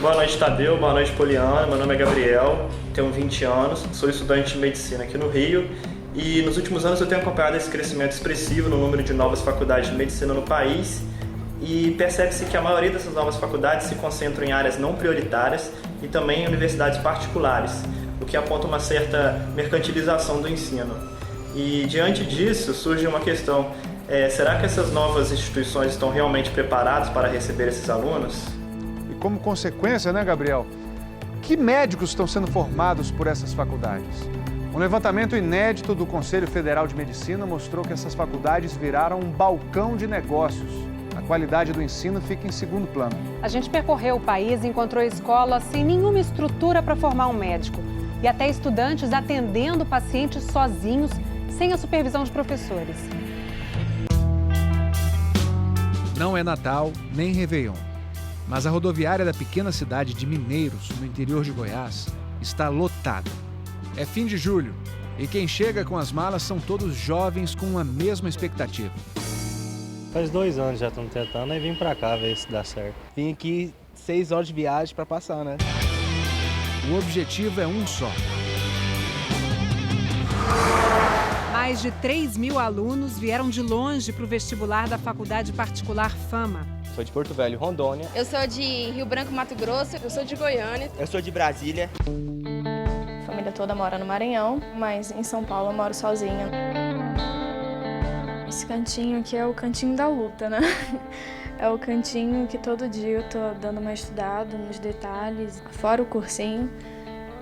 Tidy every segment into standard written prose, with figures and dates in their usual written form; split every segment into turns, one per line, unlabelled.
Boa noite, Tadeu. Boa noite, Poliana. Meu nome é Gabriel, tenho 20 anos, sou estudante de medicina aqui no Rio e nos últimos anos eu tenho acompanhado esse crescimento expressivo no número de novas faculdades de medicina no país e percebe-se que a maioria dessas novas faculdades se concentram em áreas não prioritárias e também em universidades particulares, o que aponta uma certa mercantilização do ensino. E diante disso surge uma questão, será que essas novas instituições estão realmente preparadas para receber esses alunos?
Como consequência, né, Gabriel? Que médicos estão sendo formados por essas faculdades? Um levantamento inédito do Conselho Federal de Medicina mostrou que essas faculdades viraram um balcão de negócios. A qualidade do ensino fica em segundo plano.
A gente percorreu o país e encontrou escolas sem nenhuma estrutura para formar um médico. E até estudantes atendendo pacientes sozinhos, sem a supervisão de professores.
Não é Natal nem Réveillon. Mas a rodoviária da pequena cidade de Mineiros, no interior de Goiás, está lotada. É fim de julho e quem chega com as malas são todos jovens com a mesma expectativa.
Faz 2 anos já estamos tentando e vim pra cá ver se dá certo.
Vim aqui 6 horas de viagem para passar, né?
O objetivo é um só.
Mais de 3.000 alunos vieram de longe para o vestibular da Faculdade Particular Fama.
Sou de Porto Velho, Rondônia.
Eu sou de Rio Branco, Mato Grosso. Eu sou de Goiânia.
Eu sou de Brasília.
A família toda mora no Maranhão, mas em São Paulo eu moro sozinha. Esse cantinho aqui é o cantinho da luta, né? É o cantinho que todo dia eu tô dando uma estudada nos detalhes. Fora o cursinho,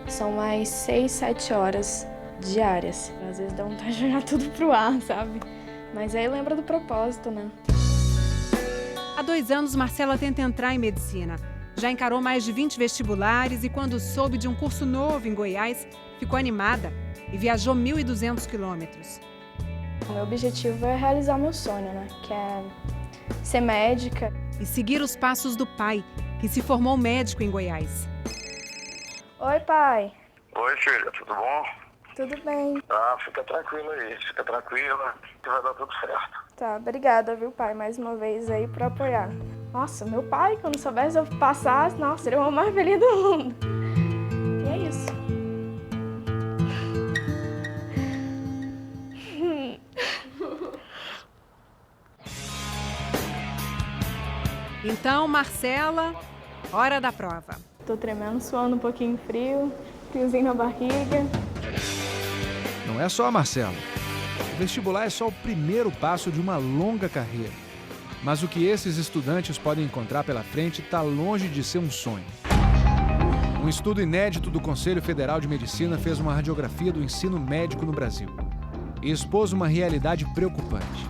são mais 6, 7 horas diárias. Às vezes dá vontade de jogar tudo pro ar, sabe? Mas aí lembra do propósito, né?
Há 2 anos, Marcela tenta entrar em medicina. Já encarou mais de 20 vestibulares e quando soube de um curso novo em Goiás, ficou animada e viajou 1.200 quilômetros.
O meu objetivo é realizar meu sonho, né? Que é ser médica.
E seguir os passos do pai, que se formou médico em Goiás.
Oi, pai.
Oi, filha, tudo bom?
Tudo bem.
Ah, fica tranquila aí, fica tranquila, que vai dar tudo certo.
Tá, obrigada, viu, pai, mais uma vez aí por apoiar. Nossa, meu pai, quando soubesse eu passasse, nossa, seria o homem mais feliz do mundo. E é isso.
Então, Marcela, hora da prova.
Tô tremendo, suando um pouquinho frio, friozinho na barriga.
Não é só a Marcela. O vestibular é só o primeiro passo de uma longa carreira. Mas o que esses estudantes podem encontrar pela frente está longe de ser um sonho. Um estudo inédito do Conselho Federal de Medicina fez uma radiografia do ensino médico no Brasil e expôs uma realidade preocupante.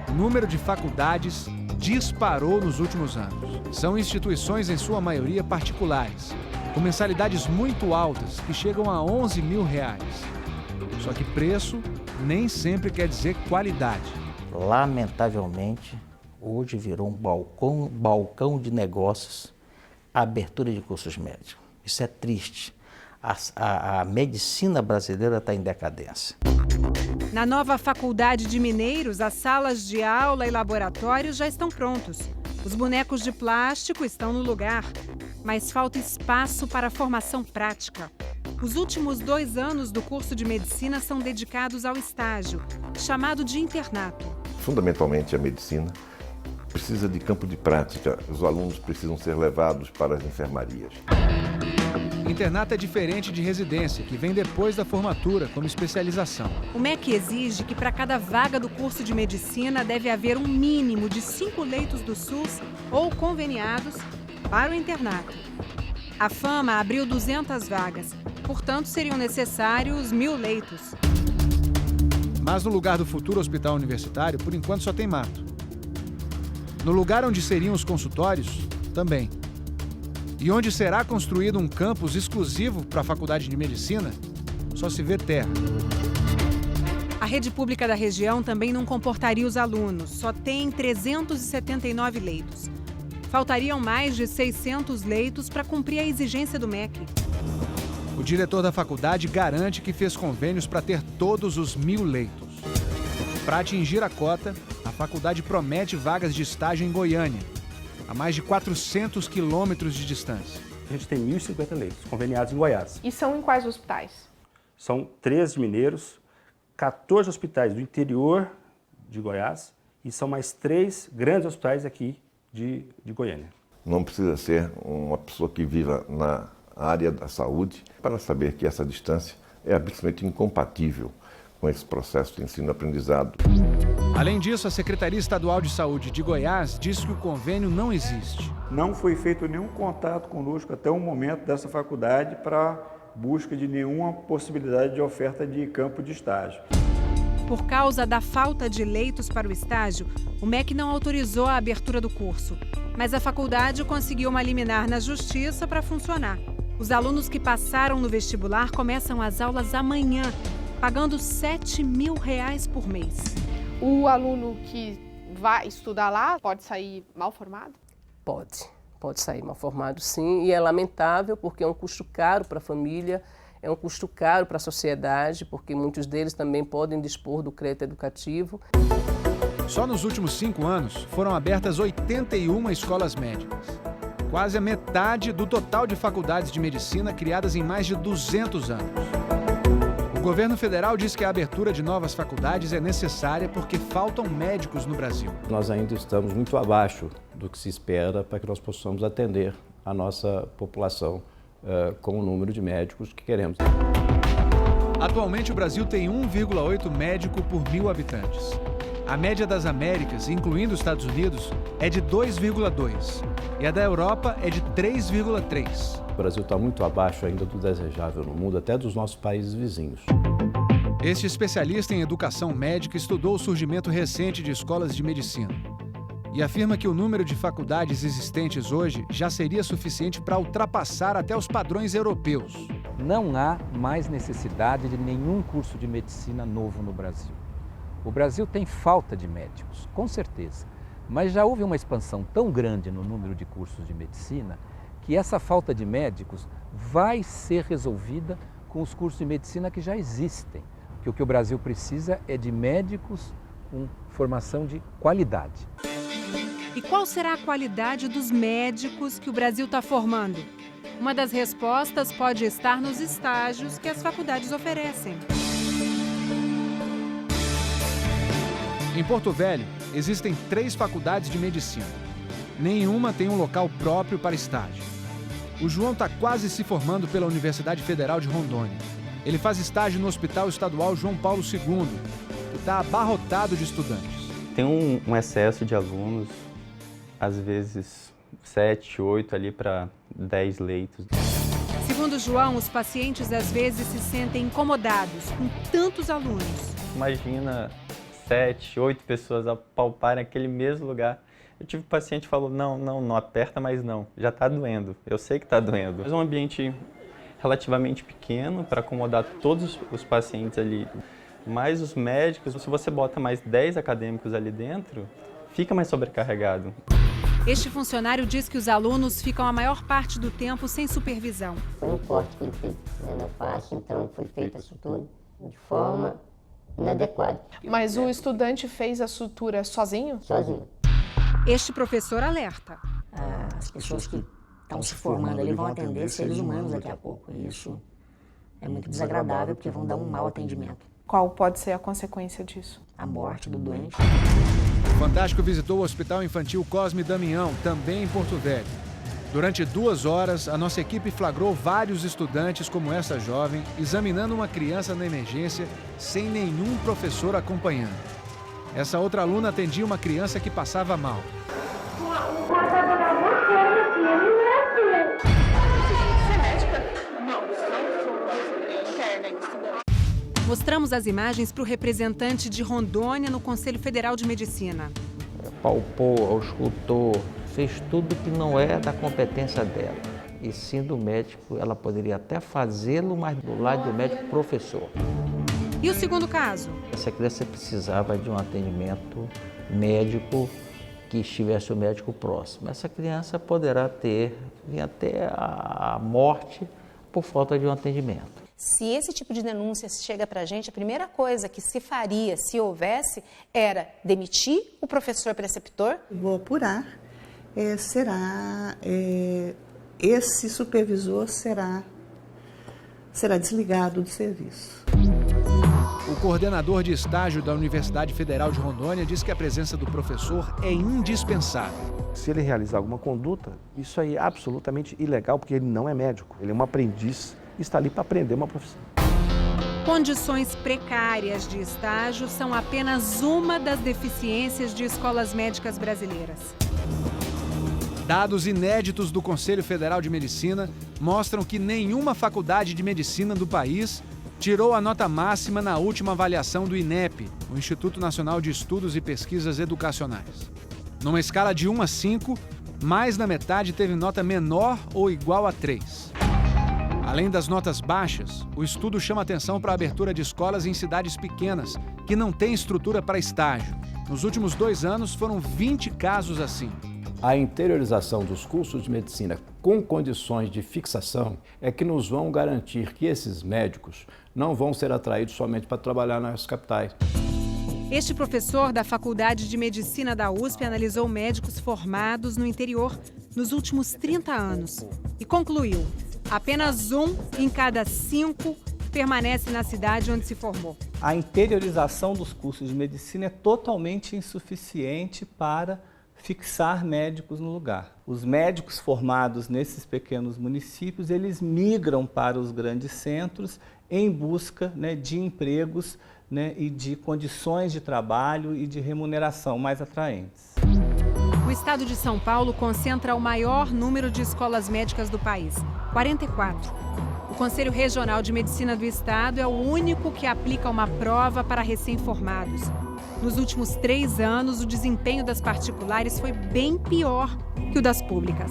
O número de faculdades disparou nos últimos anos. São instituições, em sua maioria, particulares, com mensalidades muito altas, que chegam a R$11 mil. Só que preço nem sempre quer dizer qualidade.
Lamentavelmente, hoje virou um balcão de negócios a abertura de cursos médicos. Isso é triste. A medicina brasileira está em decadência.
Na nova Faculdade de Mineiros, as salas de aula e laboratórios já estão prontos. Os bonecos de plástico estão no lugar, mas falta espaço para a formação prática. Os últimos 2 anos do curso de medicina são dedicados ao estágio, chamado de internato.
Fundamentalmente, a medicina precisa de campo de prática. Os alunos precisam ser levados para as enfermarias.
Internato é diferente de residência, que vem depois da formatura, como especialização.
O MEC exige que para cada vaga do curso de medicina deve haver um mínimo de 5 leitos do SUS ou conveniados para o internato. A Fama abriu 200 vagas, portanto seriam necessários 1.000 leitos.
Mas no lugar do futuro hospital universitário, por enquanto só tem mato. No lugar onde seriam os consultórios, também. E onde será construído um campus exclusivo para a Faculdade de Medicina, só se vê terra.
A rede pública da região também não comportaria os alunos, só tem 379 leitos. Faltariam mais de 600 leitos para cumprir a exigência do MEC.
O diretor da faculdade garante que fez convênios para ter todos os 1.000 leitos. Para atingir a cota, a faculdade promete vagas de estágio em Goiânia. a mais de 400 quilômetros de distância.
A gente tem 1.050 leitos conveniados em Goiás.
E são em quais hospitais?
São 13 mineiros, 14 hospitais do interior de Goiás e são mais 3 grandes hospitais aqui de Goiânia.
Não precisa ser uma pessoa que viva na área da saúde para saber que essa distância é absolutamente incompatível com esse processo de ensino-aprendizado.
Além disso, a Secretaria Estadual de Saúde de Goiás diz que o convênio não existe.
Não foi feito nenhum contato conosco até o momento dessa faculdade para busca de nenhuma possibilidade de oferta de campo de estágio.
Por causa da falta de leitos para o estágio, o MEC não autorizou a abertura do curso. Mas a faculdade conseguiu uma liminar na Justiça para funcionar. Os alunos que passaram no vestibular começam as aulas amanhã, pagando R$ 7.000 por mês.
O aluno que vai estudar lá pode sair mal formado?
Pode sair mal formado, sim, e é lamentável porque é um custo caro para a família, é um custo caro para a sociedade, porque muitos deles também podem dispor do crédito educativo.
Só nos últimos 5 anos foram abertas 81 escolas médicas, quase a metade do total de faculdades de medicina criadas em mais de 200 anos. O governo federal diz que a abertura de novas faculdades é necessária porque faltam médicos no Brasil.
Nós ainda estamos muito abaixo do que se espera para que nós possamos atender a nossa população com o número de médicos que queremos.
Atualmente, o Brasil tem 1,8 médico por 1.000 habitantes. A média das Américas, incluindo os Estados Unidos, é de 2,2 e a da Europa é de 3,3.
O Brasil está muito abaixo ainda do desejável no mundo, até dos nossos países vizinhos.
Este especialista em educação médica estudou o surgimento recente de escolas de medicina e afirma que o número de faculdades existentes hoje já seria suficiente para ultrapassar até os padrões europeus.
Não há mais necessidade de nenhum curso de medicina novo no Brasil. O Brasil tem falta de médicos, com certeza, mas já houve uma expansão tão grande no número de cursos de medicina que essa falta de médicos vai ser resolvida com os cursos de medicina que já existem. Porque o que o Brasil precisa é de médicos com formação de qualidade.
E qual será a qualidade dos médicos que o Brasil está formando? Uma das respostas pode estar nos estágios que as faculdades oferecem.
Em Porto Velho, existem 3 faculdades de medicina. Nenhuma tem um local próprio para estágio. O João está quase se formando pela Universidade Federal de Rondônia. Ele faz estágio no Hospital Estadual João Paulo II, que está abarrotado de estudantes.
Tem um excesso de alunos, às vezes 7, 8 ali para 10 leitos.
Segundo João, os pacientes às vezes se sentem incomodados com tantos alunos.
Imagina 7, 8 pessoas apalparem aquele mesmo lugar. Eu tive um paciente que falou, não aperta mais não, já está doendo, eu sei que está doendo. Mas é um ambiente relativamente pequeno para acomodar todos os pacientes ali. Mas os médicos, se você bota mais 10 acadêmicos ali dentro, fica mais sobrecarregado.
Este funcionário diz que os alunos ficam a maior parte do tempo sem supervisão.
Foi um corte que ele fez na face, então foi feita a sutura de forma inadequada.
Mas o estudante fez a sutura sozinho?
Sozinho.
Este professor alerta.
As pessoas que estão se formando ali vão atender seres humanos daqui a pouco. E isso é muito desagradável, porque vão dar um mau atendimento.
Qual pode ser a consequência disso?
A morte do doente.
O Fantástico visitou o Hospital Infantil Cosme Damião, também em Porto Velho. Durante 2 horas, a nossa equipe flagrou vários estudantes como essa jovem, examinando uma criança na emergência sem nenhum professor acompanhando. Essa outra aluna atendia uma criança que passava mal.
Mostramos as imagens para o representante de Rondônia no Conselho Federal de Medicina.
Palpou, auscultou, fez tudo que não é da competência dela. E sim do médico, ela poderia até fazê-lo, mas do lado do médico professor.
E o segundo caso?
Essa criança precisava de um atendimento médico que estivesse o médico próximo. Essa criança poderá vir até a morte por falta de um atendimento.
Se esse tipo de denúncia chega para a gente, a primeira coisa que se faria, se houvesse, era demitir o professor preceptor.
Vou apurar esse supervisor será desligado do serviço.
O coordenador de estágio da Universidade Federal de Rondônia diz que a presença do professor é indispensável.
Se ele realizar alguma conduta, isso aí é absolutamente ilegal, porque ele não é médico, ele é um aprendiz e está ali para aprender uma profissão.
Condições precárias de estágio são apenas uma das deficiências de escolas médicas brasileiras.
Dados inéditos do Conselho Federal de Medicina mostram que nenhuma faculdade de medicina do país tirou a nota máxima na última avaliação do INEP, o Instituto Nacional de Estudos e Pesquisas Educacionais. Numa escala de 1 a 5, mais da metade teve nota menor ou igual a 3. Além das notas baixas, o estudo chama atenção para a abertura de escolas em cidades pequenas, que não têm estrutura para estágio. Nos últimos 2 anos, foram 20 casos assim.
A interiorização dos cursos de medicina com condições de fixação é que nos vão garantir que esses médicos não vão ser atraídos somente para trabalhar nas capitais.
Este professor da Faculdade de Medicina da USP analisou médicos formados no interior nos últimos 30 anos e concluiu: apenas 1 em cada 5 permanece na cidade onde se formou.
A interiorização dos cursos de medicina é totalmente insuficiente para fixar médicos no lugar. Os médicos formados nesses pequenos municípios, eles migram para os grandes centros em busca de empregos e de condições de trabalho e de remuneração mais atraentes.
O estado de São Paulo concentra o maior número de escolas médicas do país, 44. O Conselho Regional de Medicina do Estado é o único que aplica uma prova para recém-formados. Nos últimos 3 anos, o desempenho das particulares foi bem pior que o das públicas.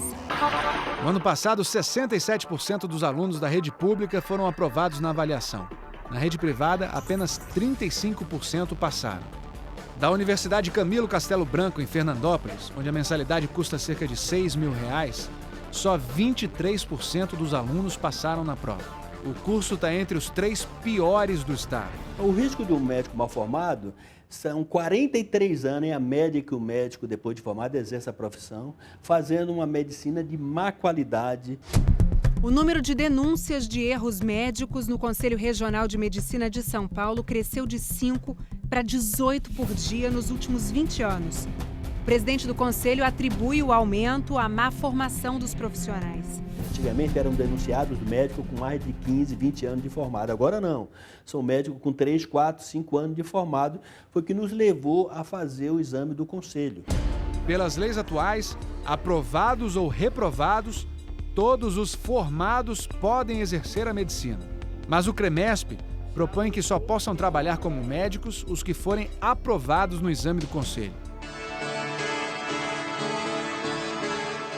No ano passado, 67% dos alunos da rede pública foram aprovados na avaliação. Na rede privada, apenas 35% passaram. Da Universidade Camilo Castelo Branco, em Fernandópolis, onde a mensalidade custa cerca de R$6 mil, só 23% dos alunos passaram na prova. O curso está entre os 3 piores do estado.
O risco de um médico mal formado são 43 anos, a média que o médico, depois de formado, exerce a profissão, fazendo uma medicina de má qualidade.
O número de denúncias de erros médicos no Conselho Regional de Medicina de São Paulo cresceu de 5 para 18 por dia nos últimos 20 anos. O presidente do Conselho atribui o aumento à má formação dos profissionais.
Antigamente eram denunciados médicos com mais de 15, 20 anos de formado. Agora não. São médicos com 3, 4, 5 anos de formado. Foi o que nos levou a fazer o exame do Conselho.
Pelas leis atuais, aprovados ou reprovados, todos os formados podem exercer a medicina. Mas o CREMESP propõe que só possam trabalhar como médicos os que forem aprovados no exame do Conselho.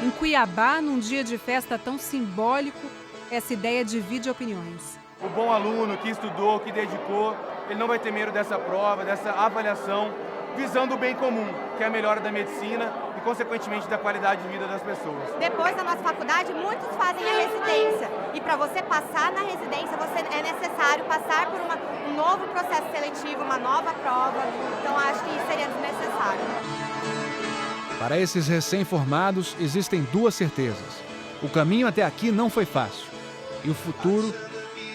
Em Cuiabá, num dia de festa tão simbólico, essa ideia divide opiniões.
O bom aluno que estudou, que dedicou, ele não vai ter medo dessa prova, dessa avaliação, visando o bem comum, que é a melhora da medicina e, consequentemente, da qualidade de vida das pessoas.
Depois da nossa faculdade, muitos fazem a residência. E para você passar na residência, é necessário passar por um novo processo seletivo, uma nova prova. Então, acho que isso seria desnecessário.
Para esses recém-formados, existem 2 certezas. O caminho até aqui não foi fácil. E o futuro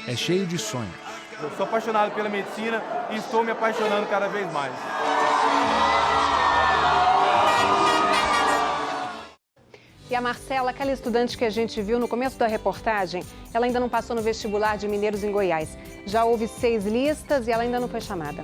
é cheio de sonhos.
Eu sou apaixonado pela medicina e estou me apaixonando cada vez mais.
E a Marcela, aquela estudante que a gente viu no começo da reportagem, ela ainda não passou no vestibular de Mineiros em Goiás. Já houve 6 listas e ela ainda não foi chamada.